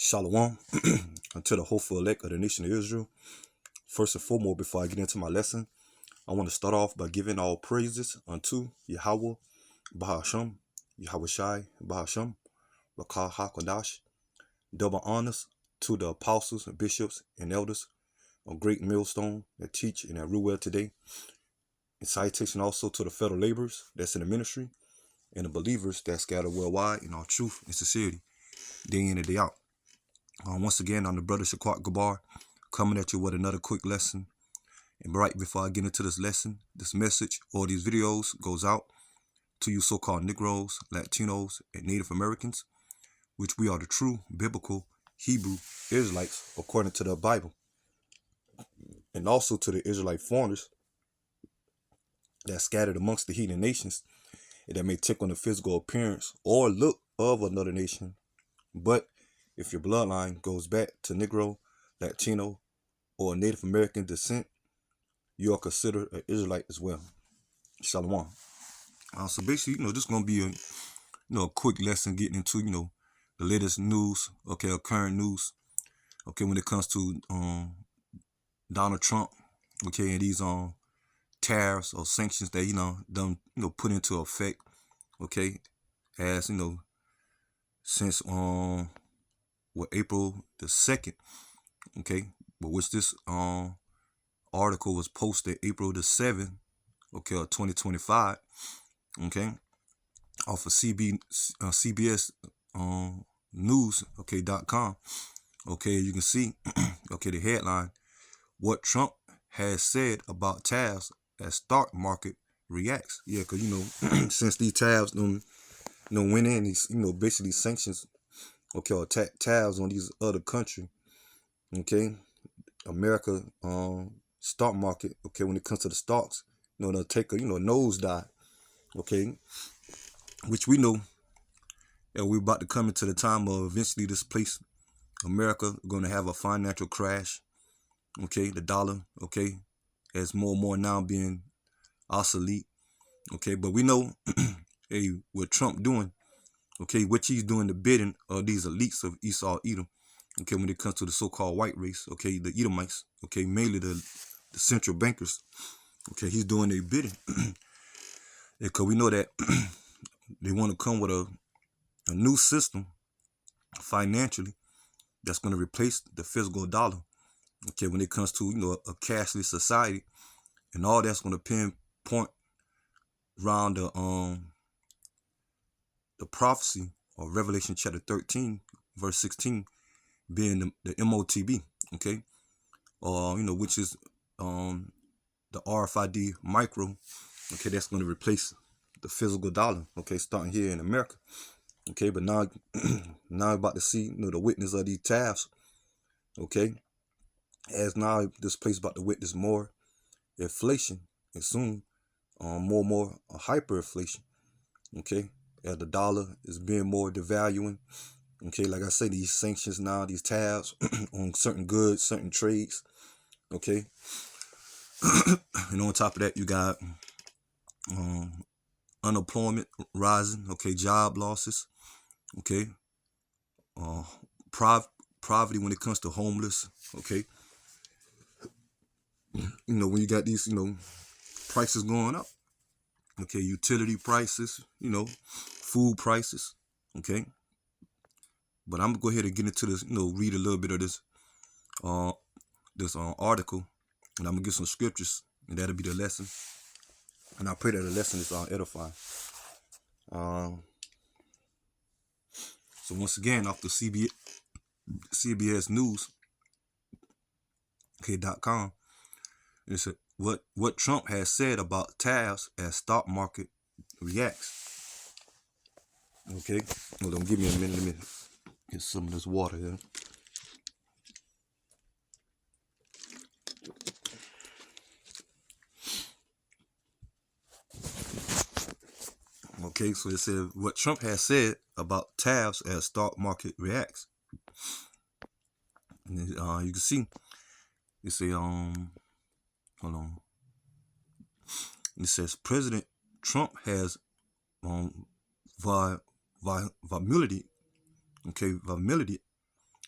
Shalom unto the hopeful elect of the nation of Israel. First and foremost, before I get into my lesson, I want to start off by giving all praises unto Yahweh, Bahasham, Yahweh Shai, Bahasham, Rakah HaKodash. Double honors to the apostles, and bishops, and elders of great millstone that teach and that rule well today. And citation also to the federal laborers that's in the ministry and the believers that scatter worldwide in all truth and sincerity, day in and day out. Once again, I'm the brother Shaquat Gabar, coming at you with another quick lesson. And right before I get into this lesson, this message or these videos goes out to you so-called Negroes, Latinos, and Native Americans, which we are the true biblical Hebrew Israelites according to the Bible. And also to the Israelite foreigners that scattered amongst the heathen nations and that may take on the physical appearance or look of another nation. But if your bloodline goes back to Negro, Latino, or Native American descent, you are considered an Israelite as well. Shalom. So basically, this is going to be a quick lesson getting into, the latest news, current news, when it comes to Donald Trump, and these tariffs or sanctions that done put into effect, as since April the 2nd, but which this article was posted April the 7th, of 2025, off of CBS news, .com. You can see, the headline, what Trump has said about tariffs as stock market reacts. Yeah, because, since these tariffs went in, these, basically sanctions, or tariffs on these other countries, America, stock market, when it comes to the stocks, they'll take a, nosedive, which we know that we're about to come into the time of eventually this place, America, going to have a financial crash, the dollar, as more and more now being obsolete, but we know, hey, what Trump doing, what he's doing the bidding of these elites of Esau, Edom, when it comes to the so-called white race, the Edomites, mainly the central bankers, he's doing their bidding, because we know that they want to come with a new system financially that's going to replace the physical dollar, when it comes to, a cashless society, and all that's going to pinpoint around the prophecy of Revelation chapter 13, verse 16, being the MOTB, which is the RFID micro, that's going to replace the physical dollar, starting here in America, but now now about to see, the witness of these tariffs, as now this place about to witness more inflation, and soon more and more hyperinflation, as the dollar is being more devaluing, like I say, these sanctions now, these tariffs on certain goods, certain trades, and on top of that, you got unemployment rising, job losses, poverty when it comes to homeless, when you got these, prices going up, utility prices, food prices, but I'm gonna go ahead and get into this, read a little bit of this article, and I'm gonna get some scriptures, and that'll be the lesson, and I pray that the lesson is edifying. So once again, off the CBS News, .com, it said what Trump has said about tariffs as stock market reacts. Hold on, give me a minute. Let me get some of this water here. So it said what Trump has said about tariffs as stock market reacts. And you can see it say hold on. It says President Trump has vulnerability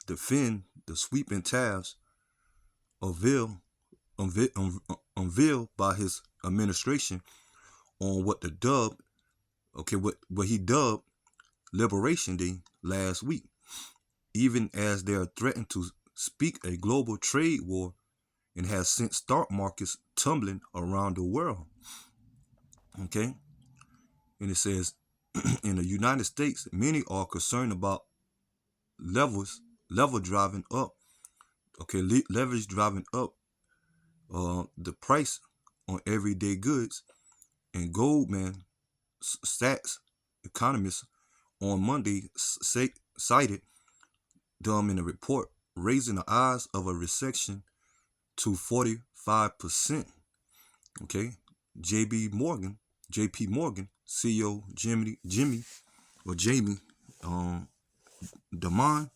defend the sweeping tariffs unveiled by his administration on what he dubbed Liberation Day last week, even as they are threatened to speak a global trade war and has sent stock markets tumbling around the world. Okay, and it says in the United States, many are concerned about level driving up. Okay, leverage driving up the price on everyday goods, and Goldman Sachs economists on Monday cited them in a report, raising the odds of a recession to 45%. Okay, JP Morgan CEO Jamie Dimon.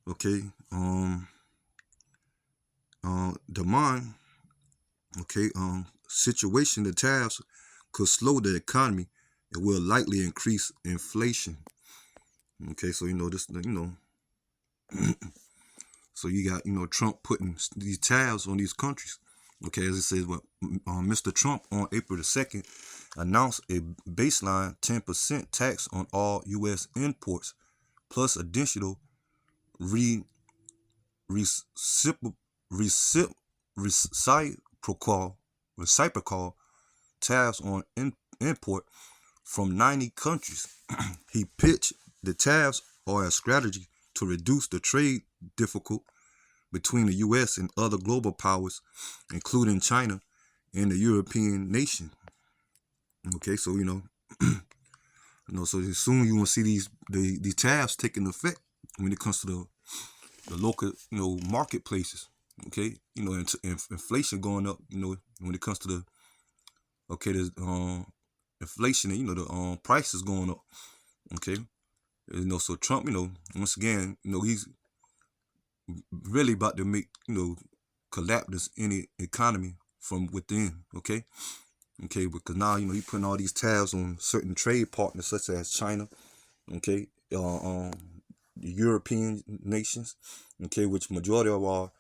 Okay, Dimon. Okay, situation the tariffs could slow the economy and will likely increase inflation. Okay, so this, so you got Trump putting these tariffs on these countries. Okay, as it says, Mr. Trump on April the 2nd announced a baseline 10% tax on all U.S. imports, plus additional reciprocal tariffs on import from 90 countries. He pitched the tariffs are a strategy to reduce the trade deficit between the U.S. and other global powers, including China and the European nation. Okay, so so soon you will see these tariffs taking effect when it comes to the local marketplaces. Okay, inflation going up. When it comes to the inflation and the prices going up. Okay, so Trump, once again, he's really about to make collapse any economy from within. Okay, because now he putting all these tariffs on certain trade partners such as China. Okay, the European nations. Okay, which majority of our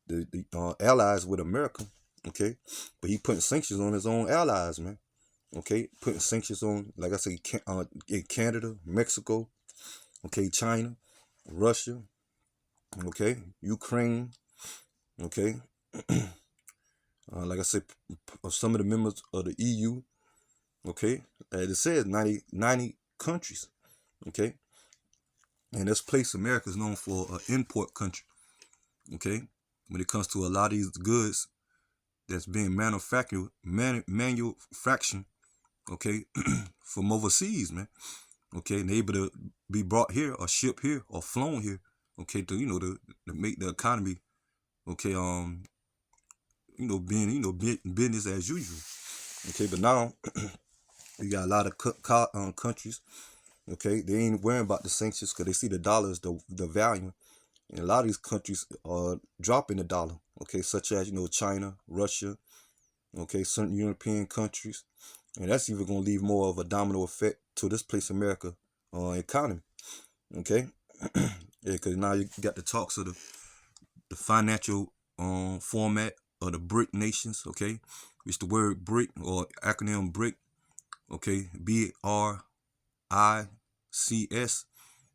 the allies with America. Okay, but he putting sanctions on his own allies, man. Okay, putting sanctions on, like I say, in Canada, Mexico, okay, China, Russia, okay, Ukraine, okay, like I said, some of the members of the EU, okay, as it says, 90 countries, okay, and this place, America, is known for an import country, okay, when it comes to a lot of these goods that's being manufactured, okay, from overseas, man. Okay, and able to be brought here or shipped here or flown here, okay, to to make the economy, okay, being business as usual. Okay, but now you got a lot of countries, okay, they ain't worrying about the sanctions because they see the dollar is the value, and a lot of these countries are dropping the dollar, okay, such as China, Russia, okay, certain European countries. And that's even going to leave more of a domino effect to this place, America, economy. Okay? Yeah, because now you got the talks of the financial format of the BRIC nations, okay? Which the word BRIC or acronym BRIC, okay? BRICS,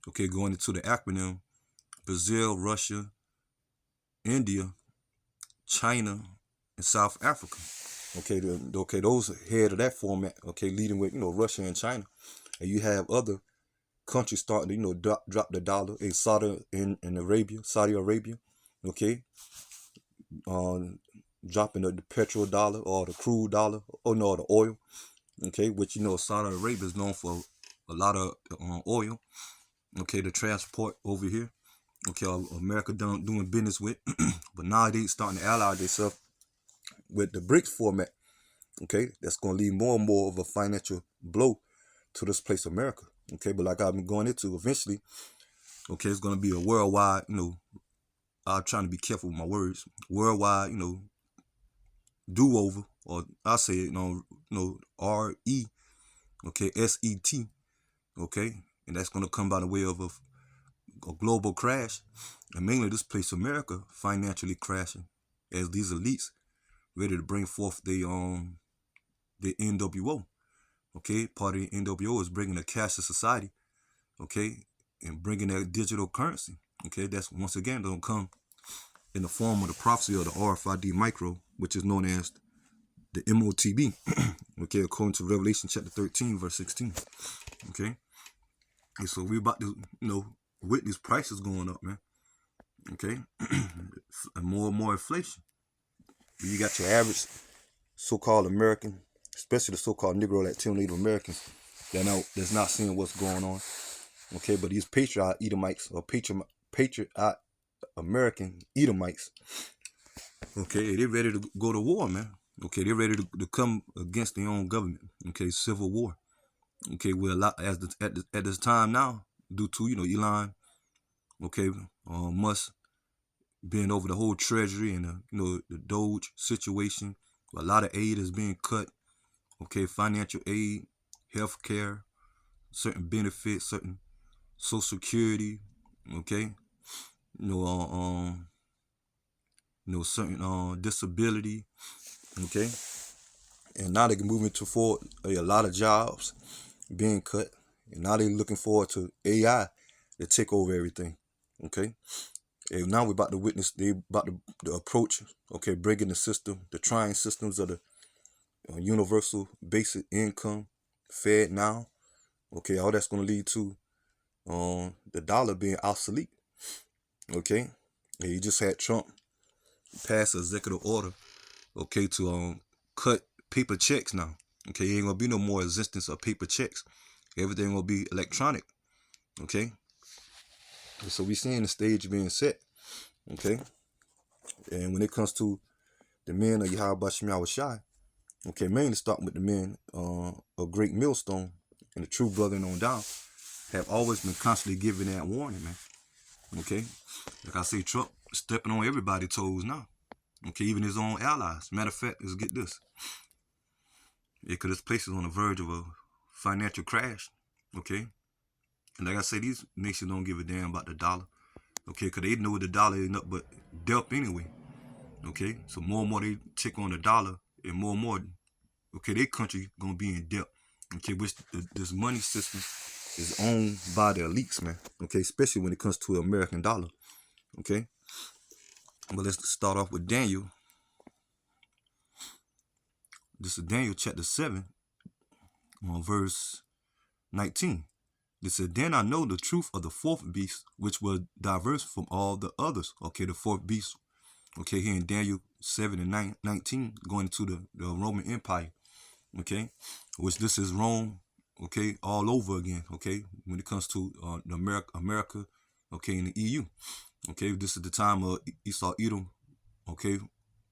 okay? Going into the acronym Brazil, Russia, India, China, and South Africa. Okay, those head of that format, okay, leading with Russia and China, and you have other countries starting to drop the dollar. In Saudi Arabia, okay, dropping the petrol dollar or the crude dollar, or no, the oil, okay, which Saudi Arabia is known for a lot of oil, okay, the transport over here, okay, America doing business with, but now they starting to ally themselves with the BRICS format, okay, that's going to lead more and more of a financial blow to this place, America, okay, but like I've been going into, eventually, okay, it's going to be a worldwide, I'm trying to be careful with my words, worldwide, do-over, or I say it, R-E, okay, S-E-T, okay, and that's going to come by the way of a global crash, and mainly this place America financially crashing as these elites ready to bring forth the NWO. Okay, part of the NWO is bringing a cashless society. Okay, and bringing that digital currency. Okay, that's once again gonna come in the form of the prophecy of the RFID micro, which is known as the MOTB. Okay, according to Revelation chapter 13, verse 16. Okay, and so we're about to, witness prices going up, man. Okay, and more inflation. You got your average so-called American, especially the so-called Negro Latino Native Americans, that's not seeing what's going on. Okay, but these patriot Edomites or patriot American Edomites, okay, they're ready to go to war, man. Okay, they're ready to come against their own government. Okay, civil war. Okay, we're a lot at this time now, due to Elon, okay, Musk being over the whole treasury and the Doge situation. A lot of aid is being cut. Okay, financial aid, health care, certain benefits, certain Social Security. Okay, certain disability. Okay, and now they can move into forward a lot of jobs being cut, and now they're looking forward to AI to take over everything. Okay, and now we're about to witness. They about to approach. Okay, bringing the system, the trying systems of the universal basic income, Fed now. Okay, all that's going to lead to the dollar being obsolete. Okay, and you just had Trump pass an executive order. Okay, to cut paper checks now. Okay, ain't gonna be no more existence of paper checks. Everything will be electronic. Okay, and so we seeing the stage being set. Okay, and when it comes to the men of Yahweh Shem Yahushai, okay, mainly starting with the men of Great Millstone and the true brother and on down, have always been constantly giving that warning, man. Okay, like I say, Trump stepping on everybody's toes now. Okay, even his own allies. Matter of fact, let's get this. Yeah, because this place is on the verge of a financial crash. Okay, and like I say, these nations don't give a damn about the dollar. Okay, because they know the dollar is nothing but debt anyway. Okay, so more and more they take on the dollar, and more, okay, their country gonna be in debt. Okay, which this money system is owned by the elites, man. Okay, especially when it comes to the American dollar. Okay, but let's start off with Daniel. This is Daniel chapter 7, verse 19. It said, "Then I know the truth of the fourth beast, which was diverse from all the others." Okay, the fourth beast. Okay, here in Daniel 7 and 19, going into the Roman Empire. Okay, which this is Rome. Okay, all over again. Okay, when it comes to the America. Okay, in the EU. Okay, this is the time of Esau Edom. Okay,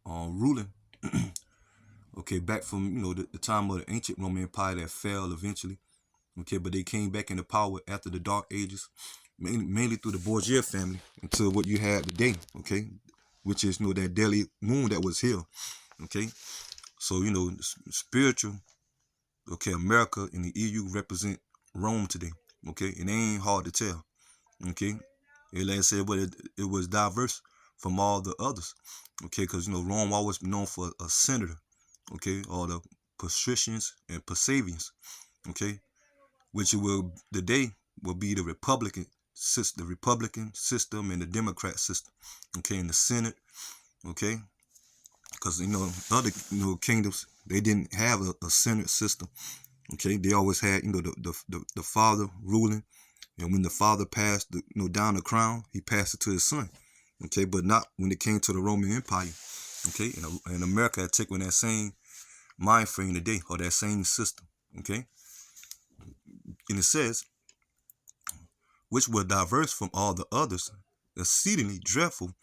ruling. Okay, back from the time of the ancient Roman Empire that fell eventually. Okay, but they came back into power after the Dark Ages, mainly through the Borgia family, until what you have today. Okay, which is that daily moon that was here. Okay, so spiritual. Okay, America and the EU represent Rome today. Okay, it ain't hard to tell. Okay, and like I said, but it was diverse from all the others. Okay, because Rome always been known for a senator. Okay, all the patricians and Pasavians. Okay, which today will be the Republican system and the Democrat system. Okay, in the Senate. Okay, because other kingdoms, they didn't have a Senate system. Okay, they always had the father ruling, and when the father passed down the crown, he passed it to his son. Okay, but not when it came to the Roman Empire. Okay, and America had taken that same mind frame today, or that same system. Okay, and it says, which were diverse from all the others, exceedingly dreadful,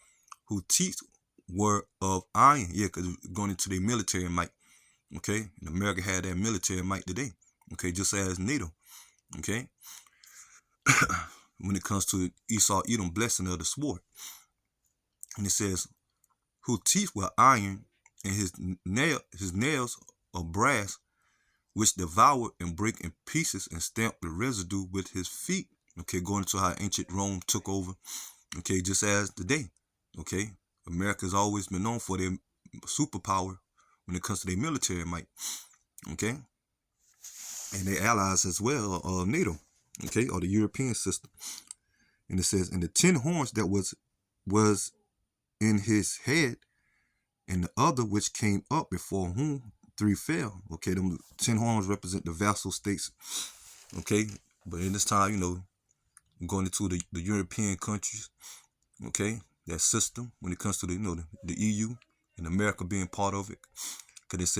whose teeth were of iron. Yeah, because going into their military might. Okay, and America had that military might today. Okay, just as NATO. Okay, when it comes to Esau Edom blessing of the sword, and it says, whose teeth were iron, and his nails of brass, which devoured and break in pieces and stamped the residue with his feet. Okay, going into how ancient Rome took over. Okay, just as today. Okay, America's always been known for their superpower when it comes to their military might. Okay, and their allies as well, NATO. Okay, or the European system. And it says, and the 10 horns that was in his head, and the other which came up before whom 3 fell. Okay, them 10 horns represent the vassal states. Okay, but in this time, going into the European countries. Okay, that system when it comes to the EU and America being part of it. Because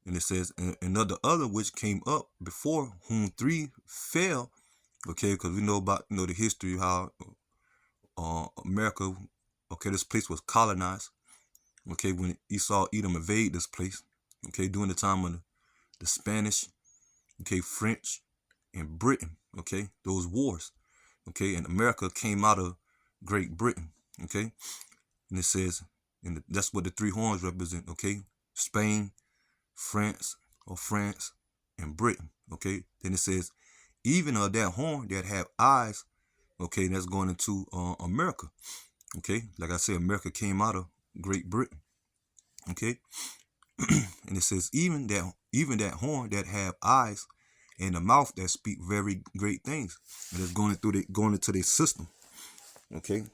it says another other which came up before whom 3 fell. Okay, because we know about the history how America. Okay, this place was colonized. Okay, when Esau Edom invaded this place. Okay, during the time of the Spanish. Okay, French, and Britain. Okay, those wars. Okay, and America came out of Great Britain. Okay, and it says, and that's what the 3 horns represent. Okay, Spain, France, and Britain. Okay, then it says, even of that horn that have eyes. Okay, that's going into America. Okay, like I said, America came out of Great Britain. Okay, and it says, even that horn that have eyes and a mouth that speak very great things. And it's going into their system. Okay,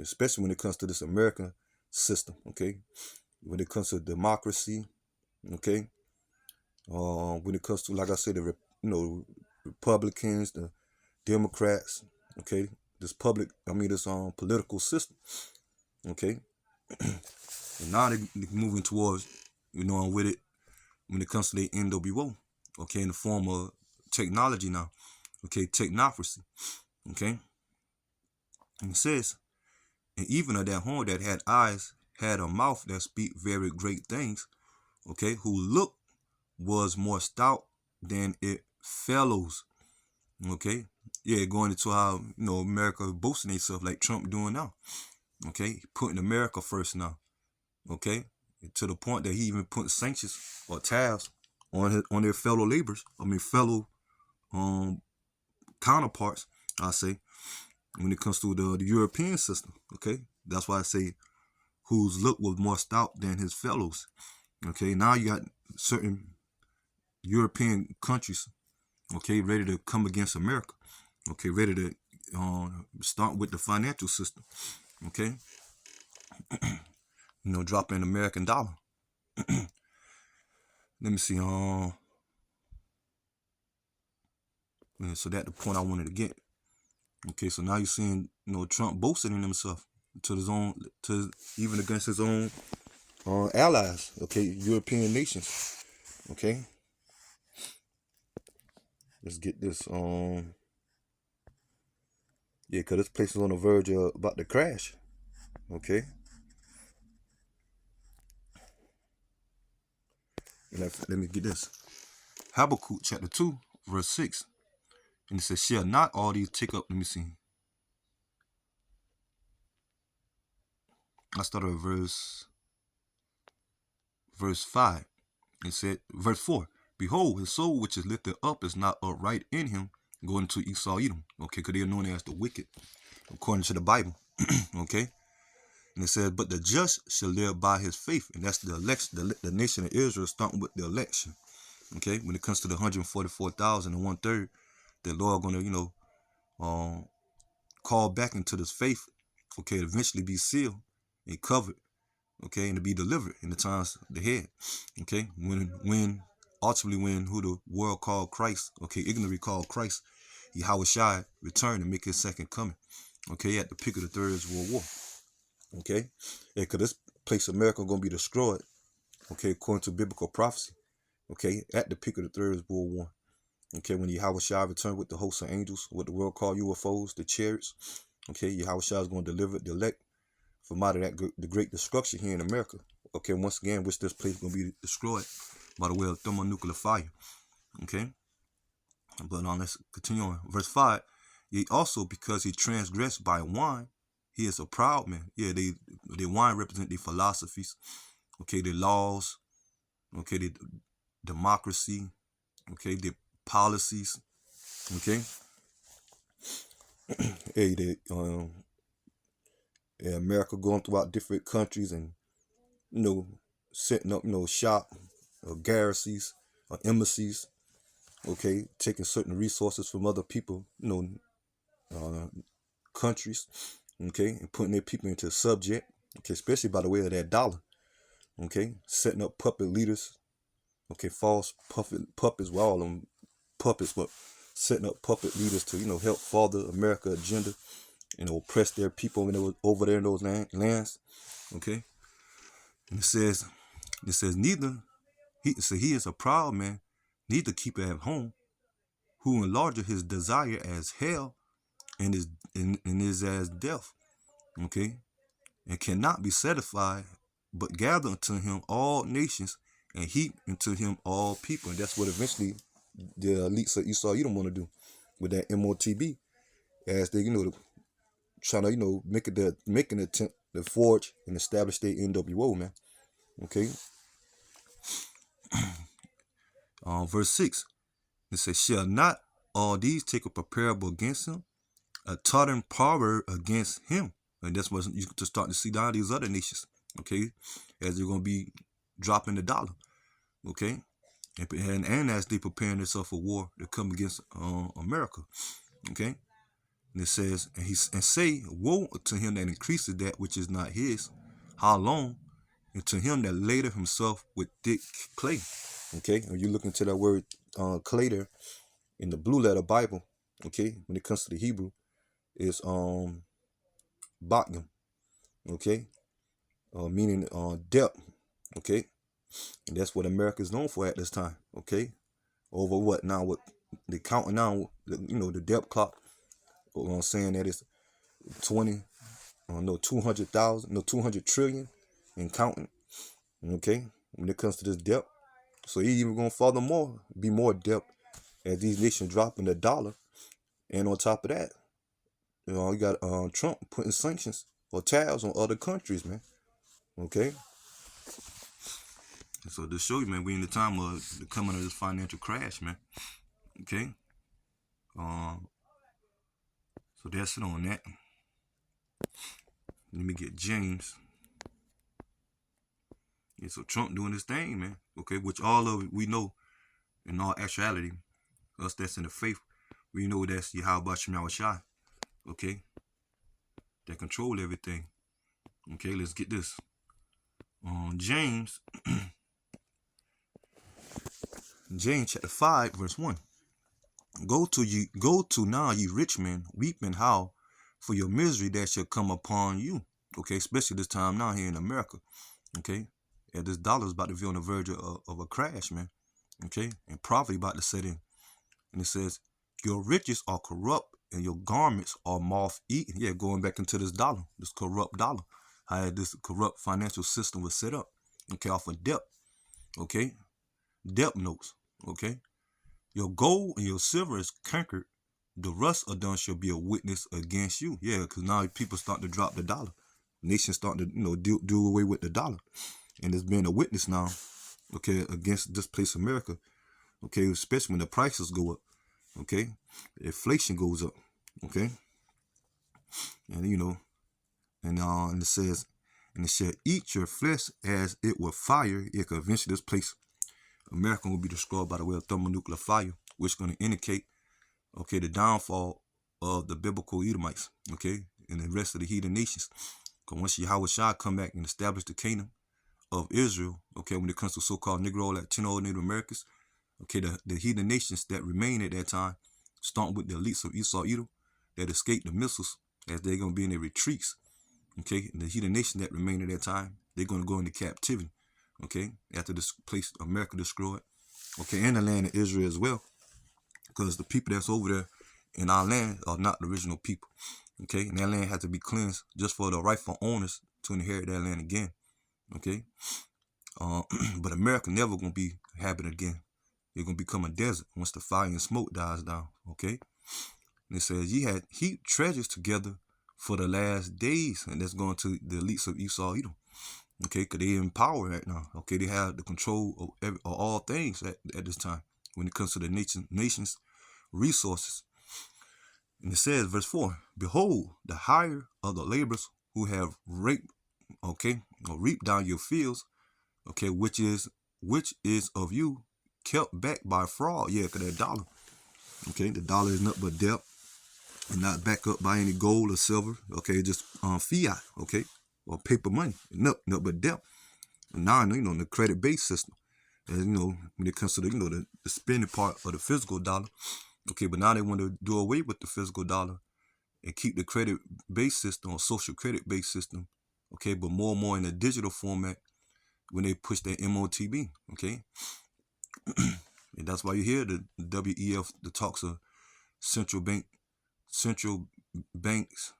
especially when it comes to this American system. Okay, when it comes to democracy. Okay, when it comes to, like I said, the Republicans, the Democrats. Okay, this political system. Okay, and now they're moving towards, with it when it comes to the NWO. Okay, in the form of technology now. Okay, technocracy. Okay, and it says, and even of that horn that had eyes had a mouth that speak very great things. Okay, who look was more stout than it fellows. Okay, yeah, going into how America boasting itself like Trump doing now. Okay, putting America first now. Okay, to the point that he even put sanctions or tariffs on their fellow laborers. Fellow counterparts. I say when it comes to the European system. Okay, that's why I say whose look was more stout than his fellows. Okay, now you got certain European countries. Okay, ready to come against America. Okay, ready to start with the financial system. Okay, dropping American dollar. Let me see. So that's the point I wanted to get. Okay, so now you're seeing Trump boasting in himself to even against his own allies. Okay, European nations. Okay, let's get this. Yeah, because this place is on the verge of about to crash. Okay. Let me get this. Habakkuk chapter 2, verse 6. And it says, shall not all these take up? Let me see. I started at verse 5. It said, verse 4. Behold, his soul which is lifted up is not upright in him, going to Esau Edom. Okay, because they're known as the wicked, according to the Bible. Okay. And it says, but the just shall live by his faith. And that's the election, the nation of Israel starting with the election. Okay, when it comes to the 144,000 and 1/3, the Lord going to, call back into this faith. Okay, eventually be sealed and covered. Okay, and to be delivered in the times ahead. Okay, when ultimately when who the world called Christ, okay, ignorantly called Christ, Yahweh Shai return and make his second coming. Okay, at the peak of the Third World War. Okay, yeah, because this place America gonna be destroyed. Okay, according to biblical prophecy. Okay, at the peak of the Third World War. Okay, when Yahweh Shai returned with the hosts of angels, what the world called UFOs, the chariots. Okay, Yahweh Shai is going to deliver the elect from out of the great destruction here in America. Okay, once again, which this place is going to be destroyed by the way of thermonuclear fire. Okay, but now let's continue on. Verse 5. Yea, also because he transgressed by wine, he is a proud man. Yeah, the wine represent their philosophies. Okay, their laws. Okay, the democracy. Okay, the policies. Okay, Hey, America going throughout different countries and you know setting up shop or garrisons or embassies. Okay, taking certain resources from other people, uh, countries. Okay, and putting their people into subject. Okay, especially by the way of that dollar. Okay, setting up puppet leaders. Okay, false puppets. Well, all them puppets, but setting up puppet leaders to help further America agenda and oppress their people when they were over there in those lands. Okay, and it says neither he is a proud man, neither keep it at home, who enlargeth his desire as hell and is as death. Okay, and cannot be satisfied, but gather unto him all nations and heap into him all people. And that's what eventually the elites of Esau Edom want to do with that MOTB, as they trying to make an attempt to forge and establish their NWO, man. Okay, verse 6, it says, shall not all these take a preparable against him, a tottering proverb against him? And that's what you to start to see down these other nations, okay, as they're going to be dropping the dollar, okay, and as they preparing themselves for war to come against America, okay. And it says, and say, woe to him that increases that which is not his, how long? And to him that ladeth himself with thick clay. Okay, when you look into that word clay there in the blue letter Bible, okay, when it comes to the Hebrew, is baknim, okay, meaning depth, okay, and that's what America is known for at this time, okay. Over what now? What they counting now? The depth clock. Saying that it's 20, no 200,000, no 200 trillion, and counting. Okay, when it comes to this depth, so he even gonna furthermore be more depth as these nations dropping the dollar, and on top of that, you got Trump putting sanctions or tariffs on other countries, man. Okay, so to show you, man, we in the time of the coming of this financial crash, man. Okay, so that's it on that. Let me get James. Yeah, so Trump doing his thing, man. Okay, which all of it we know, in all actuality, us that's in the faith, we know that's Yahweh Shema Shai. Okay, that control everything. Okay, let's get this. James, James chapter 5, verse 1. Go to now, ye rich men, weep and howl for your misery that shall come upon you. Okay, especially this time now here in America. Okay, yeah, this dollar is about to be on the verge of a crash, man. Okay, and poverty about to set in. And it says, your riches are corrupt and your garments are moth eaten. Yeah, going back into this dollar, this corrupt dollar. How this corrupt financial system was set up. Okay, off of debt. Okay, debt notes. Okay, your gold and your silver is cankered. The rust of them shall be a witness against you. Yeah, because now people start to drop the dollar. Nations start to do away with the dollar, and there's been a witness now. Okay, against this place America. Okay, especially when the prices go up. Okay, inflation goes up. Okay, and and it says, and it shall eat your flesh as it were fire. It could eventually this place, America, will be destroyed by the way of thermonuclear fire, which is going to indicate, okay, the downfall of the biblical Edomites, okay, and the rest of the heathen nations. Because once Yahweh Shai come back and establish the kingdom of Israel, okay, when it comes to so-called Negro, Latino, Native Americans, okay, the heathen nations that remain at that time, starting with the elites of Esau Edom, that escaped the missiles as they're going to be in their retreats, okay, and the heathen nation that remain at that time, they're going to go into captivity, okay, after this place, America destroyed, okay, and the land of Israel as well, because the people that's over there in our land are not the original people, okay, and that land has to be cleansed just for the rightful owners to inherit that land again, okay, but America never going to be inhabited again. It's going to become a desert once the fire and smoke dies down, okay? And it says, ye had heaped treasures together for the last days. And that's going to the elites of Esau Edom, okay? Because they're in power right now, okay? They have the control of all things at this time when it comes to the nation's resources. And it says, verse 4, behold, the hire of the laborers who have raped, okay, or reaped down your fields, okay, which is of you kept back by fraud. Yeah, because that dollar. Okay, the dollar is nothing but debt and not backed up by any gold or silver. Okay, just fiat, okay, or paper money. Nothing but debt. And now, the credit-based system. And, when it comes to the spending part of the physical dollar. Okay, but now they want to do away with the physical dollar and keep the credit-based system or social credit-based system. Okay, but more and more in a digital format when they push that MOTB. Okay, and that's why you hear the WEF, the talks of central banks,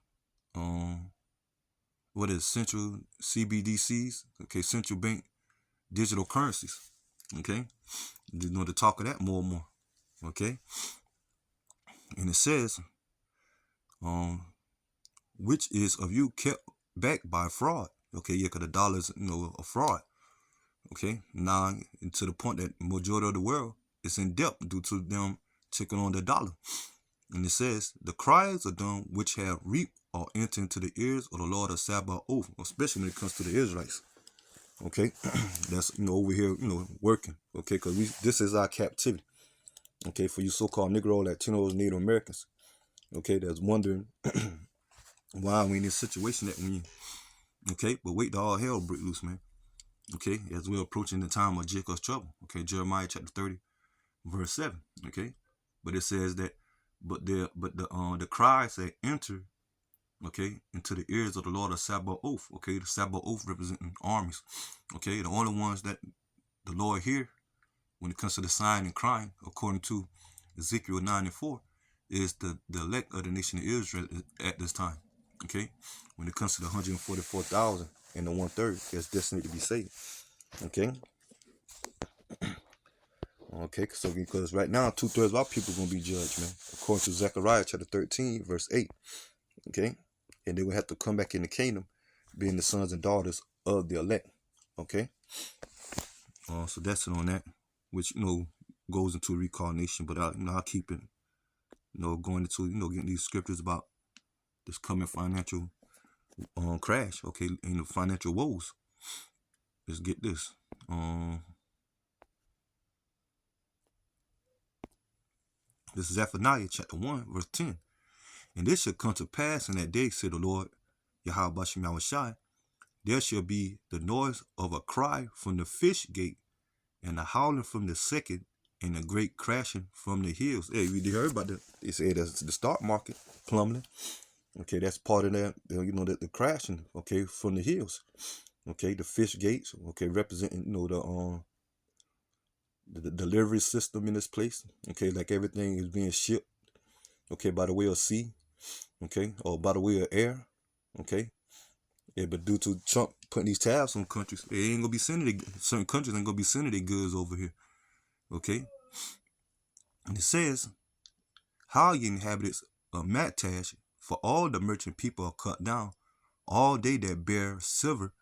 what is central CBDCs? Okay, central bank digital currencies. Okay, the talk of that more and more. Okay, and it says, which is of you kept back by fraud. Okay, yeah, because the dollar is a fraud. Okay, now to the point that majority of the world is in debt due to them taking on the dollar. And it says, the cries of them which have reaped or entered into the ears of the Lord of Sabaoth, especially when it comes to the Israelites. Okay, that's over here working. Okay, because this is our captivity. Okay, for you so-called Negro Latinos, Native Americans. Okay, that's wondering why we in this situation that we in. Okay, but wait till all hell break loose, man. Okay, as we're approaching the time of Jacob's trouble. Okay, Jeremiah chapter 30, verse 7. Okay, but it says that, but the cries that enter, okay, into the ears of the Lord of Sabaoth. Okay, the Sabaoth representing armies. Okay, the only ones that the Lord hear when it comes to the sighing and crying, according to Ezekiel 9:4, is the elect of the nation of Israel at this time. Okay, when it comes to the 144,000 and the 1/3 that's destined to be saved. Okay. Okay, so because right now 2/3 of our people are gonna be judged, man. According to Zechariah chapter 13, verse 8. Okay, and they will have to come back in the kingdom, being the sons and daughters of the elect. Okay. So that's it on that, which goes into reincarnation, but I'll keep it, going into getting these scriptures about this coming financial crash. Okay, and the financial woes. Let's get this. This is Zephaniah chapter 1, verse 10. And this shall come to pass in that day, said the Lord, Yahweh Bashem Yahushai, there shall be the noise of a cry from the fish gate, and the howling from the second, and a great crashing from the hills. Hey, we heard about that. They said that's the stock market plummeting. Okay, that's part of that, the crashing, okay, from the hills. Okay, the fish gates, okay, representing, the delivery system in this place. Okay, like everything is being shipped, okay, by the way of sea, okay, or by the way of air, okay. Yeah, but due to Trump putting these tabs on countries, they ain't gonna be sending certain countries ain't gonna be sending their goods over here. Okay. And it says, how ye inhabitants of Mactash, for all the merchant people are cut down, all they that bear silver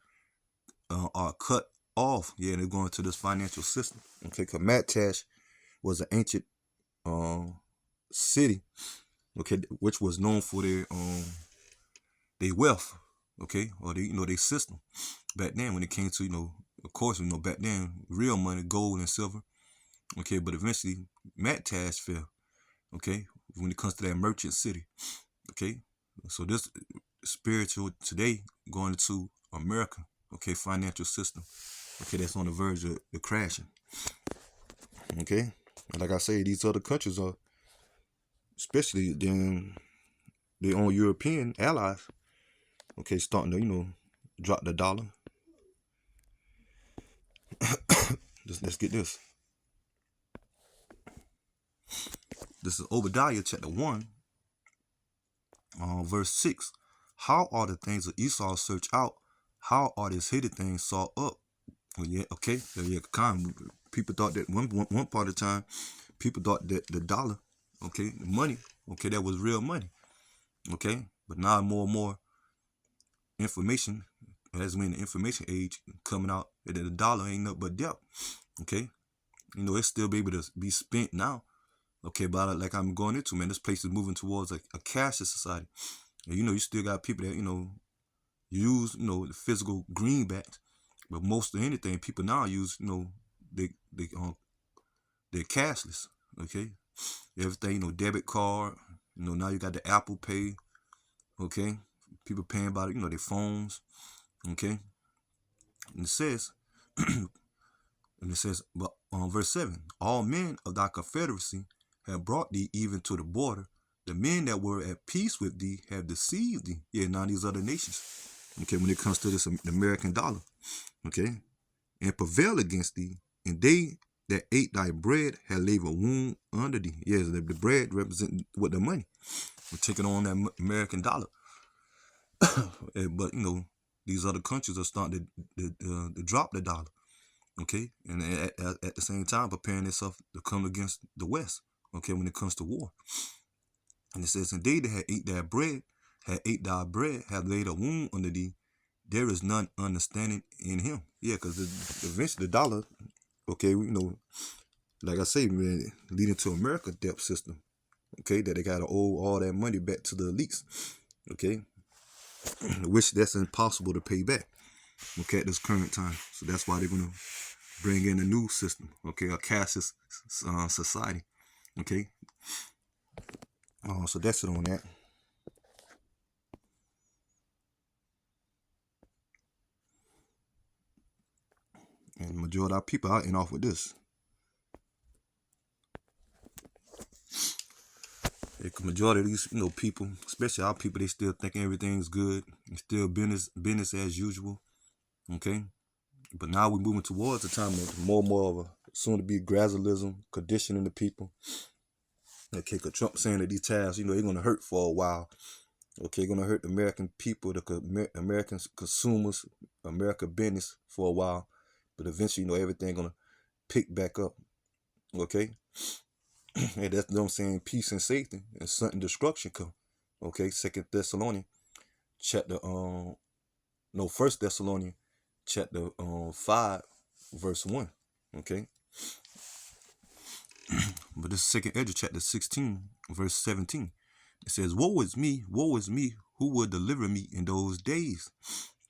are cut off. Yeah, they're going to this financial system. Okay, because Mactash was an ancient city, okay, which was known for their wealth, okay, or their system back then when it came to of course back then real money, gold and silver, okay, but eventually Mactash fell, okay, when it comes to that merchant city, okay. So this spiritual today going into America, okay, financial system, okay, that's on the verge of the crashing, okay. And like I say, these other countries are, especially their own European allies, okay, starting to drop the dollar. Let's get this. This is Obadiah chapter 1, verse 6. How are the things of Esau searched out? How are his hidden things sought up? Well, yeah, okay. Yeah, people thought that one part of the time, people thought that the dollar, okay, the money, okay, that was real money, okay. But now more and more information, as we in the information age, coming out that the dollar ain't nothing but debt, okay. It's still be able to be spent now, Okay, but like I'm going into, man, this place is moving towards a cashless society. And you still got people that use the physical greenbacks, but most of anything people now use they they they're cashless. Okay, everything debit card. Now you got the Apple Pay. Okay, people paying by their phones. Okay, and it says but verse 7, all men of thy confederacy have brought thee even to the border. The men that were at peace with thee have deceived thee. Yeah, now these other nations. Okay, when it comes to this American dollar. Okay, and prevail against thee, and they that ate thy bread have laid a wound under thee. Yes, the bread represent what the money. We're taking on that American dollar. But these other countries are starting to drop the dollar. Okay, and at the same time preparing itself to come against the West. Okay, when it comes to war. And it says, and they that had ate thy bread, have laid a wound under thee. There is none understanding in him. Yeah, because eventually the dollar, okay, like I say, man, leading to America debt system. Okay, that they gotta owe all that money back to the elites. Okay, which that's impossible to pay back. Okay, at this current time. So that's why they're gonna bring in a new system. Okay, a cashless society. Okay. So that's it on that. And the majority of our people are end off with this. The majority of these, people, especially our people, they still think everything's good. It's still business as usual. Okay. But now we're moving towards the time of more and more of a soon-to-be gradualism, conditioning the people. Okay, because Trump saying that these tariffs, they're going to hurt for a while. Okay, going to hurt the American people, the American consumers, American business for a while. But eventually, everything going to pick back up. Okay? And that's what I'm saying, peace and safety and sudden destruction come. Okay, 2 Thessalonians chapter, First Thessalonians chapter 5, verse 1. Okay? But this is 2nd Ezra chapter 16, verse 17. It says, woe is me, who will deliver me in those days?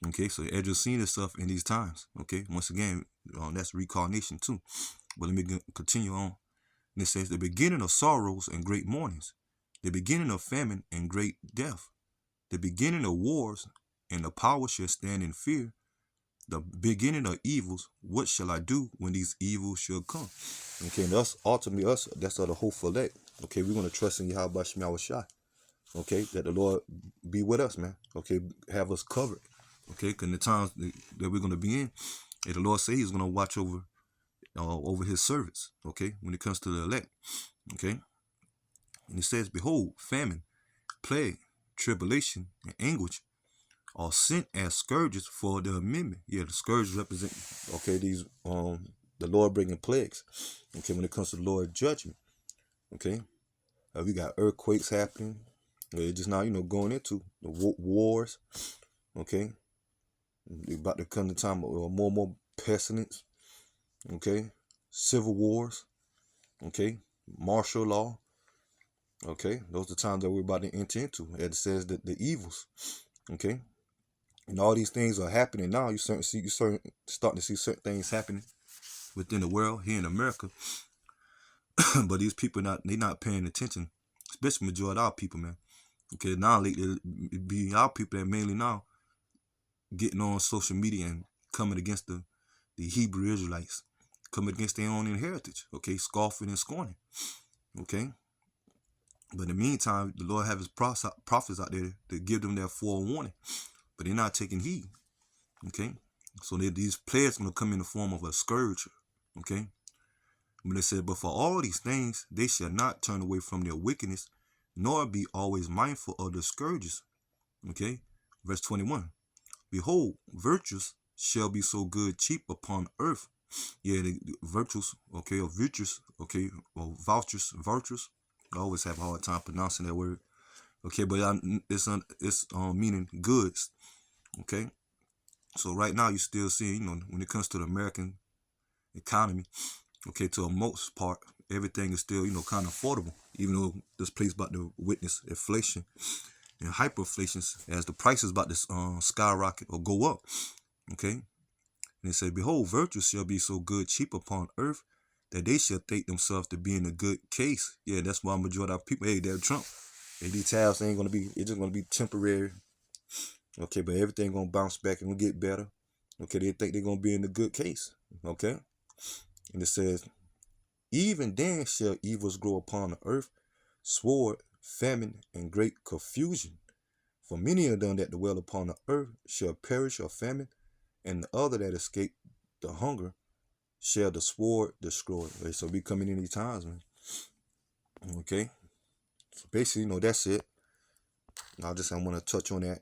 Okay, so Ezra's seen himself in these times. Okay, once again, that's reincarnation too. But let me continue on. And it says, the beginning of sorrows and great mournings, the beginning of famine and great death, the beginning of wars, and the power shall stand in fear, the beginning of evils. What shall I do when these evils shall come? Okay, and us, ultimately us, that's the hopeful elect. Okay, we're going to trust in Yahweh Shema Shai. Okay, that the Lord be with us, man. Okay, have us covered. Okay, because in the times that we're going to be in, the Lord says he's going to watch over his servants. Okay, when it comes to the elect. Okay, and it says, behold, famine, plague, tribulation, and anguish are sent as scourges for the amendment. Yeah, the scourges represent, these, the Lord bringing plagues. Okay, when it comes to the Lord's judgment. Okay, we got earthquakes happening. We're just now, going into the wars. Okay, we're about to come to time of more and more pestilence. Okay, civil wars. Okay, martial law. Okay, those are the times that we're about to enter into. It says that the evils. Okay, and all these things are happening now. You starting to see certain things happening within the world here in America. But these people they not paying attention, especially majority of our people, man. Okay, now lately it be our people that mainly now getting on social media and coming against the Hebrew Israelites, coming against their own heritage. Okay, scoffing and scorning. Okay. But in the meantime, the Lord have his prophets out there to give them their forewarning. But they're not taking heed. Okay. So these plagues going to come in the form of a scourge. Okay. But they said, but for all these things, they shall not turn away from their wickedness, nor be always mindful of the scourges. Okay. Verse 21. Behold, virtues shall be so good cheap upon earth. Yeah, the virtues, okay, or virtues, okay, or vouchers. I always have a hard time pronouncing that word. Okay, but it's meaning goods. Okay, so right now you still see, when it comes to the American economy, okay, to a most part, everything is still, kind of affordable, even though this place about to witness inflation and hyperinflation as the prices about to skyrocket or go up. Okay. And it said, behold, virtues shall be so good cheap upon earth that they shall think themselves to be in a good case. Yeah, that's why majority of people, hey, they're Trump. And these tariffs ain't gonna be, it's just gonna be temporary. Okay, but everything gonna bounce back and get better. Okay, they think they're gonna be in a good case. Okay. And it says, even then shall evils grow upon the earth, sword, famine, and great confusion. For many of them that dwell upon the earth shall perish of famine, and the other that escape the hunger shall the sword destroy. So we coming in these times, man. Okay. So basically, that's it. I want to touch on that,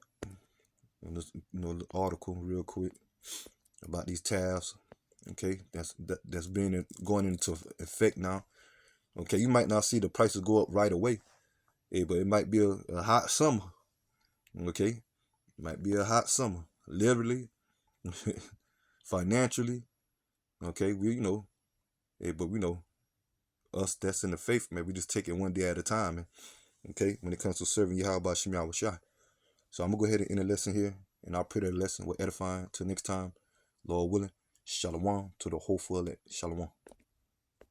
the article real quick about these tariffs. Okay, that's been going into effect now. Okay, you might not see the prices go up right away, but it might be a hot summer. Okay, it might be a hot summer, literally, financially. Okay, but we know us that's in the faith, man. We just take it one day at a time, man. Okay, when it comes to serving Yahweh Shem Yahweh Shai. So I'm gonna go ahead and end the lesson here, and I'll pray that lesson will edifying. Till next time, Lord willing. Shalom to the whole full elect. Shalom.